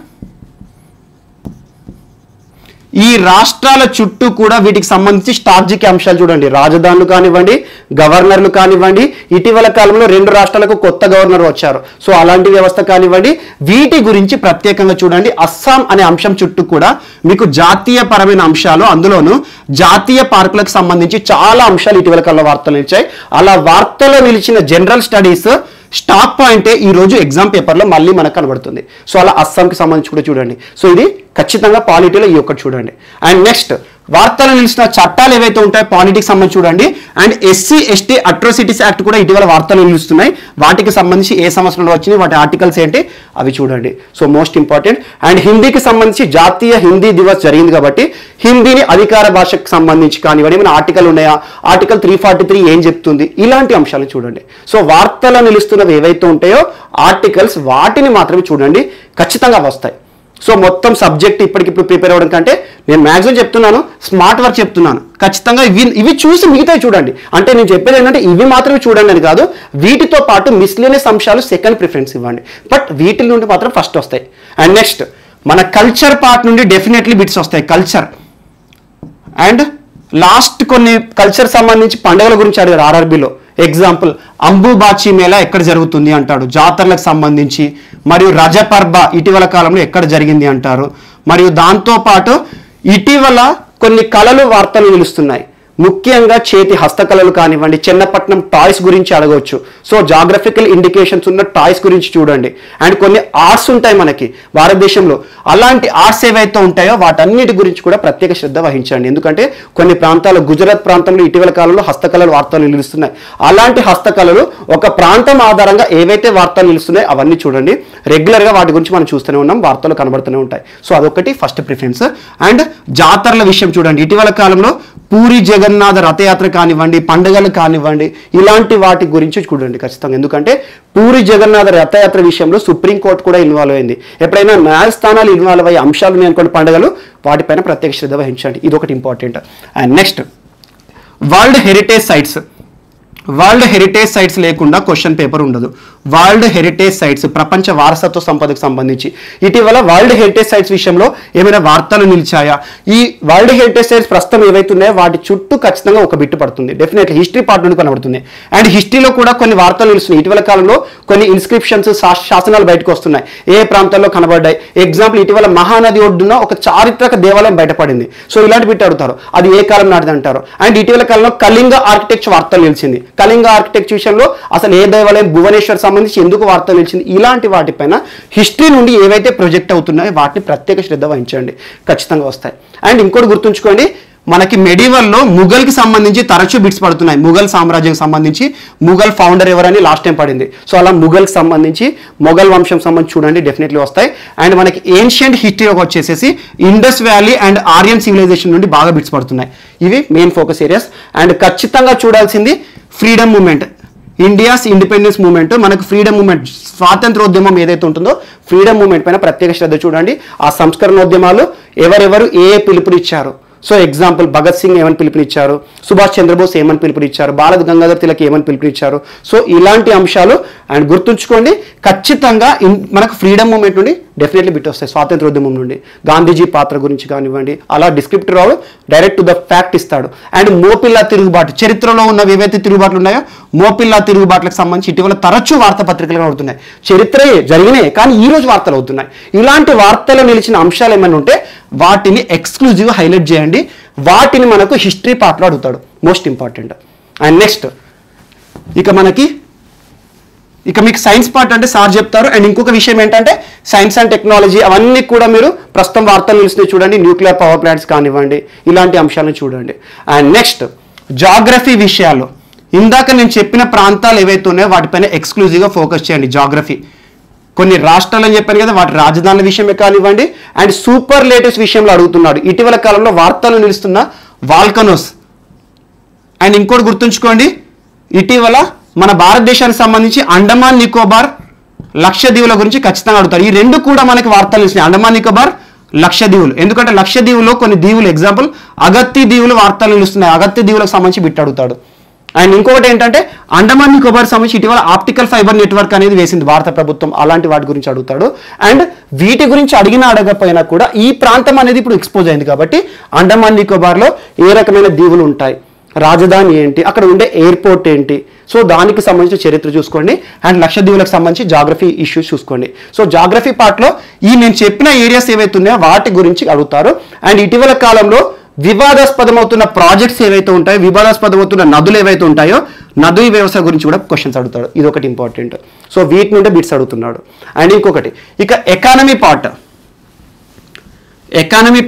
ఈ రాష్ట్రాల చుట్టూ కూడా వీటికి సంబంధించి స్ట్రాటజిక్ అంశాలు చూడండి. రాజధానులు కానివ్వండి, గవర్నర్లు కానివ్వండి, ఇటీవల కాలంలో 2 రాష్ట్రాలకు కొత్త గవర్నర్ వచ్చారు. సో అలాంటి వ్యవస్థ కానివ్వండి, వీటి గురించి ప్రత్యేకంగా చూడండి. అస్సాం అనే అంశం చుట్టూ కూడా మీకు జాతీయ పరమైన అంశాలు, అందులోనూ జాతీయ పార్కులకు సంబంధించి చాలా అంశాలు ఇటీవల కాలంలో వార్తలు నిలిచాయి. అలా వార్తలో నిలిచిన జనరల్ స్టడీస్ స్టాక్ పాయింటే ఈ రోజు ఎగ్జామ్ పేపర్లో మళ్ళీ మనకు కనబడుతుంది. సో అలా అస్సాంకి సంబంధించి కూడా చూడండి. సో ఇది ఖచ్చితంగా పాలిటీలో ఈ ఒక్కటి చూడండి. అండ్ నెక్స్ట్ వార్తలు నిలిచిన చట్టాలు ఏవైతే ఉంటాయో పాలిటిక్స్ సంబంధించి చూడండి. And SC ST atrocities act కూడా ఇటీవల వార్తలు నిలుస్తున్నాయి. వాటికి సంబంధించి ఏ సంవత్సరంలో వచ్చినాయి, వాటి ఆర్టికల్స్ ఏంటి అవి చూడండి. So most important. అండ్ హిందీకి సంబంధించి జాతీయ హిందీ దివస్ జరిగింది కాబట్టి హిందీని అధికార భాషకు సంబంధించి కానివ్వండి, ఏమైనా ఆర్టికల్ ఉన్నాయా, ఆర్టికల్ 343 ఏం చెప్తుంది, ఇలాంటి అంశాలను చూడండి. సో వార్తలు నిలుస్తున్నవి ఏవైతే ఉంటాయో ఆర్టికల్స్ వాటిని మాత్రమే చూడండి, ఖచ్చితంగా వస్తాయి. సో మొత్తం సబ్జెక్ట్ ఇప్పటికిప్పుడు ప్రిపేర్ అవ్వడం కంటే నేను మ్యాక్సిమం చెప్తున్నాను, స్మార్ట్ వర్క్ చెప్తున్నాను. ఖచ్చితంగా ఇవి చూసి మిగతా చూడండి. అంటే నేను చెప్పేది ఏంటంటే ఇవి మాత్రమే చూడండి అని కాదు, వీటితో పాటు మిస్లేనియస్ అంశాలు సెకండ్ ప్రిఫరెన్స్ ఇవ్వండి. బట్ వీటి నుండి మాత్రం ఫస్ట్ వస్తాయి. అండ్ నెక్స్ట్ మన కల్చర్ పార్ట్ నుండి డెఫినెట్లీ బిట్స్ వస్తాయి. కల్చర్ అండ్ లాస్ట్ కొన్ని కల్చర్ సంబంధించి పండుగల గురించి అడిగారు ఆర్ఆర్బీలో. ఎగ్జాంపుల్ అంబుబాచి మేళా ఎక్కడ జరుగుతుంది అంటాడు, జాతరలకు సంబంధించి. మరియు రజపర్బ ఇటీవల కాలంలో ఎక్కడ జరిగింది అంటారు. మరియు దాంతోపాటు ఇటీవల కొన్ని కళలు వార్తలు నిలుస్తున్నాయి. ముఖ్యంగా చేతి హస్తకళలు కానివ్వండి, చెన్నపట్నం టాయ్స్ గురించి అడగవచ్చు. సో జాగ్రఫికల్ ఇండికేషన్స్ ఉన్న టాయ్స్ గురించి చూడండి. అండ్ కొన్ని ఆర్ట్స్ ఉంటాయి మనకి భారతదేశంలో, అలాంటి ఆర్ట్స్ ఏవైతే ఉంటాయో వాటన్నిటి గురించి కూడా ప్రత్యేక శ్రద్ధ వహించండి. ఎందుకంటే కొన్ని ప్రాంతాలు, గుజరాత్ ప్రాంతంలో ఇటీవల కాలంలో హస్తకళలు వార్తలు నిలుస్తున్నాయి. అలాంటి హస్తకళలు ఒక ప్రాంతం ఆధారంగా ఏవైతే వార్తలు నిలుస్తున్నాయో అవన్నీ చూడండి. రెగ్యులర్గా వాటి గురించి మనం చూస్తూనే ఉన్నాం, వార్తలు కనబడుతూనే ఉంటాయి. సో అదొకటి ఫస్ట్ ప్రిఫరెన్స్. అండ్ జాతరల విషయం చూడండి. ఇటీవల కాలంలో పూరి జగన్నాథ రథయాత్ర కానివ్వండి, పండుగలు కానివ్వండి, ఇలాంటి వాటి గురించి చూడండి ఖచ్చితంగా. ఎందుకంటే పూరి జగన్నాథ రథయాత్ర విషయంలో సుప్రీంకోర్టు కూడా ఇన్వాల్వ్ అయింది. ఎప్పుడైనా న్యాయస్థానాలు ఇన్వాల్వ్ అయ్యే అంశాలు నేను అనుకోండి పండుగలు, వాటిపైన ప్రత్యేక శ్రద్ధ వహించండి. ఇది ఒకటి important. And next world heritage sites. World heritage sites లేకుండా క్వశ్చన్ పేపర్ ఉండదు. వరల్డ్ హెరిటేజ్ సైట్స్ ప్రపంచ వారసత్వ సంపదకు సంబంధించి ఇటీవల వరల్డ్ హెరిటేజ్ సైట్స్ విషయంలో ఏమైనా వార్తలు నిలిచాయా? ఈ వరల్డ్ హెరిటేజ్ సైట్స్ ప్రస్తుతం ఏవైతే ఉన్నాయో వాటి చుట్టూ ఖచ్చితంగా ఒక బిట్టు పడుతుంది. డెఫినెట్లీ హిస్టరీ పార్ట్ నుండి కనబడుతుంది. అండ్ హిస్టరీలో కూడా కొన్ని వార్తలు నిలుస్తున్నాయి. ఇటీవల కాలంలో కొన్ని ఇన్స్క్రిప్షన్స్, శాసనాలు బయటకు వస్తున్నాయి. ఏ ప్రాంతాల్లో కనబడ్డాయి? ఎగ్జాంపుల్ ఇటీవల మహానది ఒడ్డున ఒక చారిత్రక దేవాలయం బయటపడింది. సో ఇలాంటి బిట్టు అడుగుతారు, అది ఏ కాలం నాటిది అంటారు. అండ్ ఇటీవల కాలంలో కళింగ ఆర్కిటెక్చర్ వార్తలు నిలిచింది. కళింగ ఆర్కిటెక్చర్ విషయంలో అసలు ఏ దేవాలయం, భువనేశ్వర్ సంబంధించి ఎందుకు వార్తలు నిలిచింది, ఇలాంటి వాటిపైన హిస్టరీ నుండి ఏవైతే ప్రొజెక్ట్ అవుతున్నాయో వాటిని ప్రత్యేక శ్రద్ధ వహించండి, ఖచ్చితంగా వస్తాయి. అండ్ ఇంకోటి గుర్తుంచుకోండి, మనకి మెడివల్లో ముఘల్కి సంబంధించి తరచూ బిట్స్ పడుతున్నాయి. ముఘల్ సామ్రాజ్యం సంబంధించి ముఘల్ ఫౌండర్ ఎవరని లాస్ట్ టైం పడింది. సో అలా ముఘల్కి సంబంధించి, మొఘల్ వంశం సంబంధించి చూడండి, డెఫినెట్లీ వస్తాయి. అండ్ మనకి ఏన్షియంట్ హిస్టరీకి వచ్చేసేసి Indus valley and Aryan civilization నుండి బాగా బిట్స్ పడుతున్నాయి. ఇవి మెయిన్ ఫోకస్ ఏరియాస్. అండ్ ఖచ్చితంగా చూడాల్సింది freedom movement, India's independence movement. మనకు ఫ్రీడమ్ మూమెంట్, స్వాతంత్రోద్యమం ఏదైతే ఉంటుందో ఫ్రీడమ్ మూమెంట్ పైన ప్రత్యేక శ్రద్ధ చూడండి. ఆ సంస్కరణోద్యమాలు ఎవరెవరు ఏ పిలుపునిచ్చారు. సో ఎగ్జాంపుల్ భగత్ సింగ్ ఏమని పిలుపునిచ్చారు, సుభాష్ చంద్రబోస్ ఏమని పిలుపునిచ్చారు, బాల గంగాధర్ తిలక్ ఏమని పిలుపునిచ్చారు. సో ఇలాంటి అంశాలు అండ్ గుర్తుంచుకోండి, ఖచ్చితంగా మనకు ఫ్రీడమ్ మూమెంట్ నుండి డెఫినెట్లీ బిట్ వస్తాయి. స్వాతంత్రోద్యమం నుండి గాంధీజీ పాత్ర గురించి కానివ్వండి, అలా descriptive Rao, direct to the fact ఇస్తాడు. అండ్ మోపిల్లా తిరుగుబాటు, చరిత్రలో ఉన్న ఏవైతే తిరుగుబాట్లు ఉన్నాయో మోపిల్లా తిరుగుబాట్లకు సంబంధించి ఇటీవల తరచూ వార్తాపత్రికలు అవుతున్నాయి. చరిత్రయే జరిగినాయి కానీ ఈ రోజు వార్తలు అవుతున్నాయి. ఇలాంటి వార్తలు నిలిచిన అంశాలు ఏమైనా ఉంటే వాటిని ఎక్స్క్లూజివ్గా హైలైట్ చేయండి. వాటిని మనకు హిస్టరీ పార్ట్లో అడుగుతాడు, మోస్ట్ ఇంపార్టెంట్. అండ్ నెక్స్ట్ ఇక మీకు సైన్స్ పార్ట్ అంటే సార్ చెప్తారు. అండ్ ఇంకొక విషయం ఏంటంటే సైన్స్ అండ్ టెక్నాలజీ, అవన్నీ కూడా మీరు ప్రస్తుతం వార్తలు నిలిచినాయి చూడండి. న్యూక్లియర్ పవర్ ప్లాంట్స్ కానివ్వండి, ఇలాంటి అంశాలను చూడండి. అండ్ నెక్స్ట్ జాగ్రఫీ విషయాలు, ఇందాక నేను చెప్పిన ప్రాంతాలు ఏవైతే ఉన్నాయో వాటిపైన ఎక్స్క్లూజివ్గా ఫోకస్ చేయండి. జాగ్రఫీ కొన్ని రాష్ట్రాలు అని చెప్పాను కదా, వాటి రాజధానుల విషయమే కానివ్వండి. అండ్ సూపర్ లేటెస్ట్ విషయంలో అడుగుతున్నాడు. ఇటీవల కాలంలో వార్తలు నిలుస్తున్న వాల్కనోస్. అండ్ ఇంకోటి గుర్తుంచుకోండి, ఇటీవల మన భారతదేశానికి సంబంధించి అండమాన్ నికోబార్, లక్షద్వీపుల గురించి ఖచ్చితంగా అడుగుతారు. ఈ రెండు కూడా మనకి వార్తలు నిలిచినాయి, అండమాన్ నికోబార్, లక్షద్వీపులు. ఎందుకంటే లక్షద్వీపులో కొన్ని దీవులు, ఎగ్జాంపుల్ అగత్తి దీవులు వార్తలు నిలుస్తున్నాయి. అగత్తి దీవులకు సంబంధించి బిట్ అడుగుతాడు. అండ్ ఇంకొకటి ఏంటంటే అండమాన్ నికోబార్ సంబంధించి ఇటీవల ఆప్టికల్ ఫైబర్ నెట్వర్క్ అనేది వేసింది భారత ప్రభుత్వం, అలాంటి వాటి గురించి అడుగుతాడు. అండ్ వీటి గురించి అడగకపోయినా కూడా ఈ ప్రాంతం అనేది ఇప్పుడు ఎక్స్పోజ్ అయింది కాబట్టి అండమాన్ నికోబార్లో ఏ రకమైన దీవులు ఉంటాయి, రాజధాని ఏంటి, అక్కడ ఉండే ఎయిర్పోర్ట్ ఏంటి, సో దానికి సంబంధించిన చరిత్ర చూసుకోండి. అండ్ లక్షద్వీపులకు సంబంధించి జాగ్రఫీ ఇష్యూస్ చూసుకోండి. సో జాగ్రఫీ పార్ట్లో ఈ నేను చెప్పిన ఏరియాస్ ఏవైతే ఉన్నాయో వాటి గురించి అడుగుతారు. అండ్ ఇటీవల కాలంలో వివాదాస్పదమవుతున్న ప్రాజెక్ట్స్ ఏవైతే ఉంటాయో, వివాదాస్పదమవుతున్న నదులు ఏవైతే ఉంటాయో నదీ వ్యవస్థ గురించి కూడా క్వశ్చన్స్ అడుగుతాడు. ఇది ఒకటి ఇంపార్టెంట్. సో వీటి నుండి బిట్స్ అడుగుతున్నాడు. అండ్ ఇంకొకటి ఇక ఎకానమీ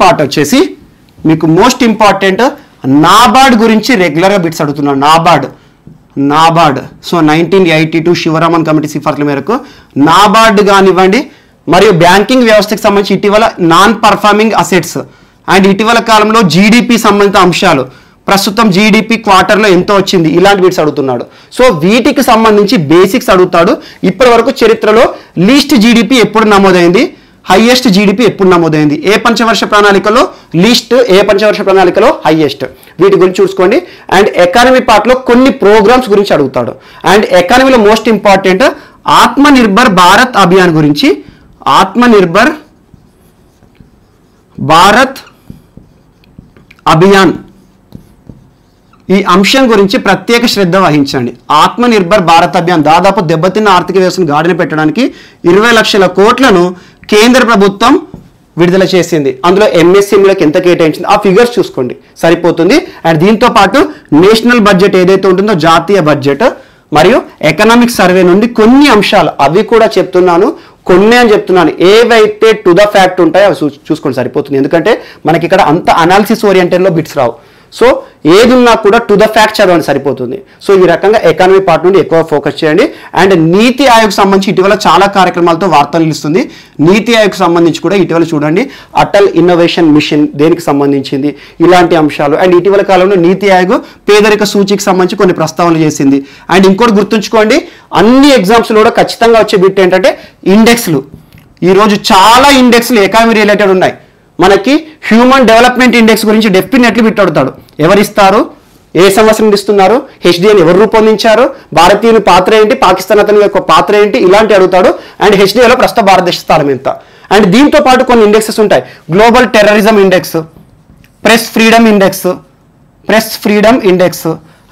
పార్ట్ వచ్చేసి మీకు మోస్ట్ ఇంపార్టెంట్ నాబార్డ్ గురించి రెగ్యులర్గా బిట్స్ అడుగుతున్నాడు. నాబార్డ్ సో 1982 శివరామన్ కమిటీ సిఫార్సుల మేరకు నాబార్డ్ కానివ్వండి, మరియు బ్యాంకింగ్ వ్యవస్థకి సంబంధించి ఇటీవల నాన్ పర్ఫార్మింగ్ అసెట్స్ అండ్ ఇటీవల కాలంలో జీడిపి సంబంధిత అంశాలు, ప్రస్తుతం జీడిపి క్వార్టర్లో ఎంత వచ్చింది, ఇలాంటి బిట్స్ అడుగుతున్నాడు. సో వీటికి సంబంధించి బేసిక్స్ అడుగుతాడు. ఇప్పటి వరకు చరిత్రలో లీస్ట్ జీడిపి ఎప్పుడు నమోదైంది, హైయెస్ట్ జీడిపి ఎప్పుడు నమోదైంది, ఏ పంచవర్ష ప్రణాళికలో లీస్ట్, ఏ పంచవర్ష ప్రణాళికలో హైయెస్ట్, వీటి గురించి చూసుకోండి. అండ్ ఎకానమీ పార్ట్లో కొన్ని ప్రోగ్రామ్స్ గురించి అడుగుతాడు. అండ్ ఎకానమీలో మోస్ట్ ఇంపార్టెంట్ ఆత్మనిర్భర్ భారత్ అభియాన్ గురించి, ఆత్మనిర్భర్ భారత్ అభియాన్ ఈ అంశం గురించి ప్రత్యేక శ్రద్ధ వహించండి. ఆత్మనిర్భర్ భారత్ అభియాన్ దాదాపు దెబ్బతిన్న ఆర్థిక వ్యవస్థను గాడిన పెట్టడానికి 20 లక్షల కోట్లను కేంద్ర ప్రభుత్వం విడుదల చేసింది. అందులో ఎంఎస్ఎంలకు ఎంత కేటాయించింది ఆ ఫిగర్స్ చూసుకోండి సరిపోతుంది. అండ్ దీంతో పాటు నేషనల్ బడ్జెట్ ఏదైతే ఉంటుందో జాతీయ బడ్జెట్ మరియు ఎకనామిక్ సర్వే నుండి కొన్ని అంశాలు, అవి కూడా చెప్తున్నాను, కొన్ని అని చెప్తున్నాను, ఏవైతే టు ద ఫ్యాక్ట్ ఉంటాయో అవి చూసుకోండి సరిపోతుంది. ఎందుకంటే మనకి ఇక్కడ అంత అనాలిసిస్ ఓరియంటెడ్లో బిట్స్ రావు. సో ఏది ఉన్నా కూడా టు ద ఫ్యాక్ట్ చదవండి సరిపోతుంది. సో ఈ రకంగా ఎకానమీ పార్ట్ నుండి ఎక్కువ ఫోకస్ చేయండి. అండ్ నీతి ఆయోగ్ సంబంధించి ఇటీవల చాలా కార్యక్రమాలతో వార్తలు నిలుస్తుంది. నీతి ఆయోగ్ సంబంధించి కూడా ఇటీవల చూడండి, అటల్ ఇన్నోవేషన్ మిషన్ దేనికి సంబంధించింది, ఇలాంటి అంశాలు. అండ్ ఇటీవల కాలంలో నీతి ఆయోగ్ పేదరిక సూచికి సంబంధించి కొన్ని ప్రస్తావనలు చేసింది. అండ్ ఇంకోటి గుర్తుంచుకోండి, అన్ని ఎగ్జామ్స్లో కూడా ఖచ్చితంగా వచ్చే బిట్ ఏంటంటే ఇండెక్స్లు. ఈరోజు చాలా ఇండెక్స్లు ఎకానమీ రిలేటెడ్ ఉన్నాయి. మనకి హ్యూమన్ డెవలప్మెంట్ ఇండెక్స్ గురించి డెఫినెట్లీ బిట్ అడుగుతాడు. ఎవరిస్తారు, ఏ సంవత్సరం ఇస్తున్నారు, హెచ్డిఎన్ ఎవరు రూపొందించారు, భారతీయుని పాత్ర ఏంటి, పాకిస్తాన్ అతని యొక్క పాత్ర ఏంటి, ఇలాంటి అడుగుతాడు. అండ్ హెచ్డిఏలో ప్రస్తుత భారతదేశ స్థానం ఎంత. అండ్ దీంతో పాటు కొన్ని ఇండెక్సెస్ ఉంటాయి. Global terrorism index, press freedom index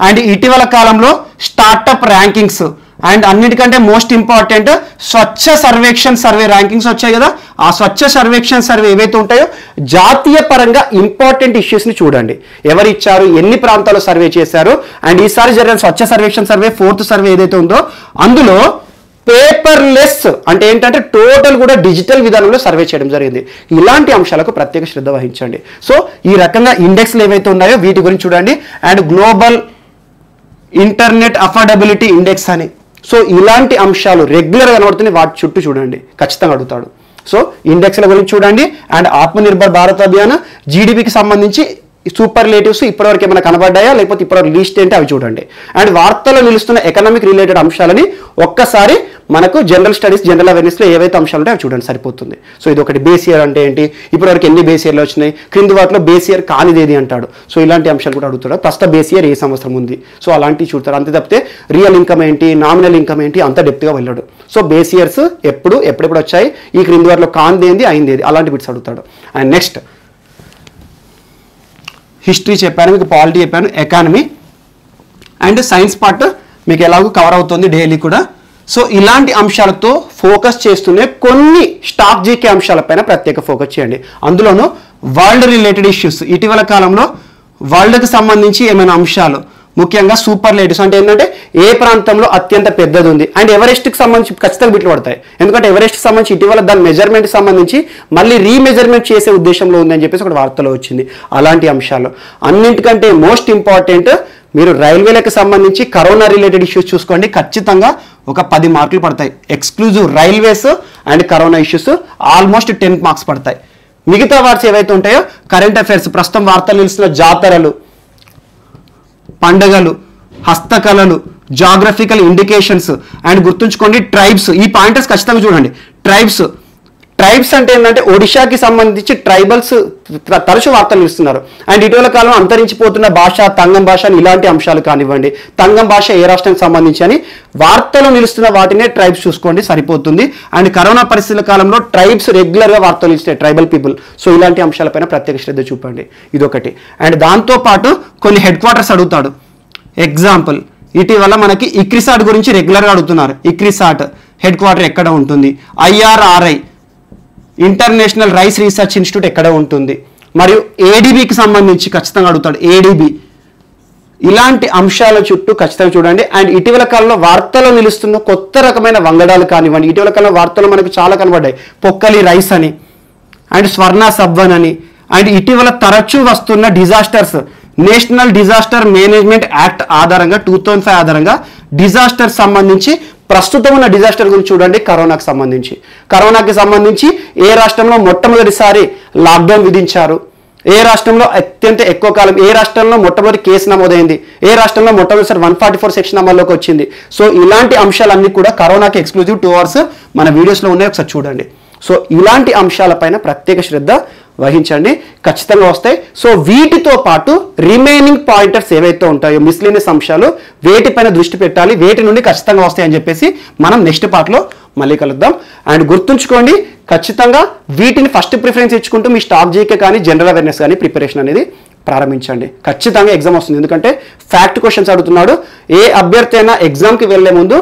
and ఇటీవల కాలంలో స్టార్టప్ ర్యాంకింగ్స్. అండ్ అన్నిటికంటే మోస్ట్ ఇంపార్టెంట్ స్వచ్ఛ సర్వేక్షణ్ సర్వే ర్యాంకింగ్స్ వచ్చాయి కదా, ఆ స్వచ్ఛ సర్వేక్షణ్ సర్వే ఏవైతే ఉంటాయో జాతీయ పరంగా ఇంపార్టెంట్ ఇష్యూస్ని చూడండి. ఎవరు ఇచ్చారు, ఎన్ని ప్రాంతాల్లో సర్వే చేశారు. అండ్ ఈసారి జరిగిన స్వచ్ఛ సర్వేక్షణ్ సర్వే 4th సర్వే ఏదైతే ఉందో అందులో పేపర్లెస్ అంటే ఏంటంటే టోటల్ కూడా డిజిటల్ విధానంలో సర్వే చేయడం జరిగింది. ఇలాంటి అంశాలకు ప్రత్యేక శ్రద్ధ వహించండి. సో ఈ రకంగా ఇండెక్స్లు ఏవైతే ఉన్నాయో వీటి గురించి చూడండి. And global internet affordability index అని, సో ఇలాంటి అంశాలు రెగ్యులర్గా కనబడుతున్నాయి, వాటి చుట్టూ చూడండి, ఖచ్చితంగా అడుగుతాడు. సో ఇండెక్స్ల గురించి చూడండి. అండ్ ఆత్మనిర్భర్ భారత్ అభియాన్ జీడిపికి సంబంధించి సూపర్లేటివ్స్ ఇప్పటివరకు ఏమైనా కనబడ్డాయా, లేకపోతే ఇప్పటివరకు లీస్ట్ ఏంటి అవి చూడండి. అండ్ వార్తల్లో నిలుస్తున్న ఎకనామిక్ రిలేటెడ్ అంశాలని ఒక్కసారి మనకు జనరల్ స్టడీస్, జనరల్ అవేర్నెస్లో ఏవైతే అంశాలు ఉంటాయో అవి చూడండి సరిపోతుంది. సో ఇది ఒకటి. బేస్ ఇయర్ అంటే ఏంటి, ఇప్పటివరకు ఎన్ని బేస్ ఇయర్లు వచ్చినాయి, క్రింది వాటిలో బేస్ ఇయర్ కానిదేది అంటాడు. సో ఇలాంటి అంశాలు కూడా అడుగుతాడు. ప్రస్తుత బేస్ ఇయర్ ఏ సంవత్సరం ఉంది, సో అలాంటివి చూడతాడు. అంతే తప్పితే రియల్ ఇన్కమ్ ఏంటి, నామినల్ ఇన్కమ్ ఏంటి అంత డెప్త్గా వెళ్ళాడు. సో బేస్ ఇయర్స్ ఎప్పుడెప్పుడు వచ్చాయి, ఈ క్రింది వాటిలో కానిదేంది అయిందేది అలాంటి బిట్స్ అడుగుతాడు. అండ్ నెక్స్ట్ హిస్టరీ చెప్పాను, మీకు పాలిటీ చెప్పాను, ఎకానమీ అండ్ సైన్స్ పార్ట్ మీకు ఎలాగో కవర్ అవుతుంది డైలీ కూడా. సో ఇలాంటి అంశాలతో ఫోకస్ చేస్తూనే కొన్ని స్టాక్ జీకే అంశాలపైన ప్రత్యేక ఫోకస్ చేయండి. అందులోనూ వరల్డ్ రిలేటెడ్ ఇష్యూస్, ఇటీవల కాలంలో వరల్డ్కి సంబంధించి ఏమైనా అంశాలు, ముఖ్యంగా సూపర్లేటివ్స్ అంటే ఏంటంటే ఏ ప్రాంతంలో అత్యంత పెద్దది ఉంది. అండ్ ఎవరెస్ట్కి సంబంధించి ఖచ్చితంగా బిట్లు పడతాయి. ఎందుకంటే ఎవరెస్ట్కి సంబంధించి ఇటీవల దాని మెజర్మెంట్కి సంబంధించి మళ్ళీ రీమెజర్మెంట్ చేసే ఉద్దేశంలో ఉంది అని చెప్పేసి ఒకటి వార్తలో వచ్చింది. అలాంటి అంశాలు. అన్నింటికంటే మోస్ట్ ఇంపార్టెంట్ మీరు రైల్వేలకు సంబంధించి కరోనా రిలేటెడ్ ఇష్యూస్ చూసుకోండి, ఖచ్చితంగా ఒక 10 మార్కులు పడతాయి. Exclusive railways and corona issues almost 10 marks పడతాయి. మిగతా వార్స్ ఏవైతే ఉంటాయో కరెంట్ అఫైర్స్, ప్రస్తుతం వార్తలు నిలుస్తున్న జాతరలు, పండగలు, హస్తకళలు, జాగ్రఫికల్ ఇండికేషన్స్ అండ్ గుర్తుంచుకోండి ట్రైబ్స్. ఈ పాయింటర్స్ ఖచ్చితంగా చూడండి. ట్రైబ్స్ అంటే ఏంటంటే ఒడిశాకి సంబంధించి ట్రైబల్స్ తరచు వార్తలు ఇస్తున్నారు. అండ్ ఇటీవల కాలంలో అంతరించిపోతున్న భాష తంగం భాష అని ఇలాంటి అంశాలు కానివ్వండి, తంగం భాష ఏ రాష్ట్రానికి సంబంధించి అని వార్తలు నిలుస్తున్న వాటినే ట్రైబ్స్ చూసుకోండి సరిపోతుంది. అండ్ కరోనా పరిస్థితుల కాలంలో ట్రైబ్స్ రెగ్యులర్గా వార్తలు ఇస్తాయి, ట్రైబల్ పీపుల్. సో ఇలాంటి అంశాలపైన ప్రత్యేక శ్రద్ధ చూపండి, ఇదొకటి. అండ్ దాంతోపాటు కొన్ని హెడ్ క్వార్టర్స్ అడుగుతాడు. ఎగ్జాంపుల్, ఇటీవల మనకి ఇక్రిసాట్ గురించి రెగ్యులర్గా అడుగుతున్నారు. ఇక్రిసాట్ హెడ్ క్వార్టర్ ఎక్కడ ఉంటుంది? IRRI international rice research institute ఎక్కడ ఉంటుంది? మరియు ADBకి సంబంధించి ఖచ్చితంగా అడుగుతాడు. ADB ఇలాంటి అంశాల చుట్టూ ఖచ్చితంగా చూడండి. అండ్ ఇటీవల కాలంలో వార్తల్లో నిలుస్తున్న కొత్త రకమైన వంగడాలు కానివ్వండి, ఇటీవల కాలంలో వార్తలు మనకు చాలా కనబడ్డాయి. పొక్కలి రైస్ అని అండ్ స్వర్ణ సబ్వన్ అని. అండ్ ఇటీవల తరచూ వస్తున్న disasters, national disaster management act ఆధారంగా 2005 ఆధారంగా డిజాస్టర్ సంబంధించి ప్రస్తుతం ఉన్న డిజాస్టర్ గురించి చూడండి. కరోనాకి సంబంధించి ఏ రాష్ట్రంలో మొట్టమొదటిసారి లాక్డౌన్ విధించారు, ఏ రాష్ట్రంలో అత్యంత ఎక్కువ కాలం, ఏ రాష్ట్రంలో మొట్టమొదటి కేసు నమోదైంది, ఏ రాష్ట్రంలో మొట్టమొదటిసారి 144 సెక్షన్ అమల్లోకి వచ్చింది. సో ఇలాంటి అంశాలన్నీ కూడా కరోనాకి ఎక్స్క్లూజివ్ 2 hours మన వీడియోస్లో ఉన్నాయి, ఒకసారి చూడండి. సో ఇలాంటి అంశాలపైన ప్రత్యేక శ్రద్ధ వహించండి, ఖచ్చితంగా వస్తాయి. సో వీటితో పాటు రిమైనింగ్ పాయింటర్స్ ఏవైతే ఉంటాయో మిస్లీనియస్ అంశాలు, వేటిపైన దృష్టి పెట్టాలి, వేటి నుండి ఖచ్చితంగా వస్తాయని చెప్పేసి మనం నెక్స్ట్ పార్ట్లో మళ్ళీ కలుద్దాం. అండ్ గుర్తుంచుకోండి, ఖచ్చితంగా వీటిని ఫస్ట్ ప్రిఫరెన్స్ ఇచ్చుకుంటూ మీ స్టాక్ జీకే కానీ జనరల్ అవేర్నెస్ కానీ ప్రిపరేషన్ అనేది ప్రారంభించండి. ఖచ్చితంగా ఎగ్జామ్ వస్తుంది, ఎందుకంటే ఫ్యాక్ట్ క్వశ్చన్స్ అడుగుతున్నాడు. ఏ అభ్యర్థి అయినా ఎగ్జామ్కి వెళ్లే ముందు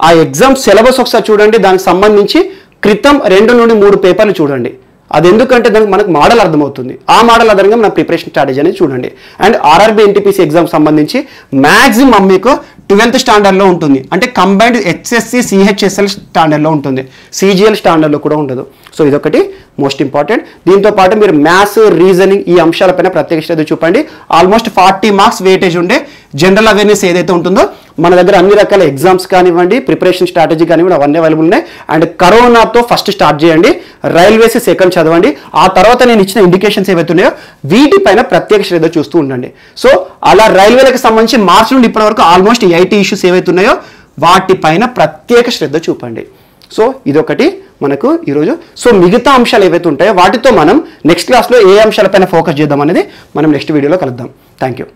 ఆ ఎగ్జామ్ సిలబస్ ఒకసారి చూడండి, దానికి సంబంధించి క్రితం 2 నుండి 3 పేపర్లు చూడండి. అది ఎందుకంటే దానికి మనకు మోడల్ అర్థమవుతుంది. ఆ మోడల్ ఆధారంగా మన ప్రిపరేషన్ స్ట్రాటజీ అనేది చూడండి. అండ్ RRB NTPC ఎగ్జామ్ సంబంధించి మ్యాక్సిమం మీకు 12th స్టాండర్డ్లో ఉంటుంది, అంటే కంబైన్డ్ HSC CHSL స్టాండర్డ్లో ఉంటుంది, CGL స్టాండర్డ్లో కూడా ఉండదు. సో ఇదొకటి మోస్ట్ ఇంపార్టెంట్. దీంతో పాటు మీరు మ్యాథ్స్, రీజనింగ్ ఈ అంశాలపైన ప్రత్యేక శ్రద్ధ చూపండి. ఆల్మోస్ట్ 40 మార్క్స్ వెయిటేజ్ ఉండే జనరల్ అవేర్నెస్ ఏదైతే ఉంటుందో మన దగ్గర అన్ని రకాల ఎగ్జామ్స్ కానివ్వండి, ప్రిపరేషన్ స్ట్రాటజీ కానివ్వండి, అవన్నీ అవైలబుల్ ఉన్నాయి. అండ్ కరోనాతో ఫస్ట్ స్టార్ట్ చేయండి, రైల్వేస్ సెకండ్ చదవండి, ఆ తర్వాత నేను ఇచ్చిన ఇండికేషన్స్ ఏవైతే ఉన్నాయో వీటిపైన ప్రత్యేక శ్రద్ధ చూస్తూ ఉండండి. సో అలా రైల్వేలకు సంబంధించి మార్చ్ నుండి ఇప్పటి వరకు ఆల్మోస్ట్ 80 ఇష్యూస్ ఏవైతే ఉన్నాయో వాటిపైన ప్రత్యేక శ్రద్ధ చూపండి. సో ఇదొకటి మనకు ఈరోజు. సో మిగతా అంశాలు ఏవైతే ఉంటాయో వాటితో మనం నెక్స్ట్ క్లాస్లో ఏ అంశాలపైన ఫోకస్ చేద్దాం అనేది మనం నెక్స్ట్ వీడియోలో కలుద్దాం. Thank you.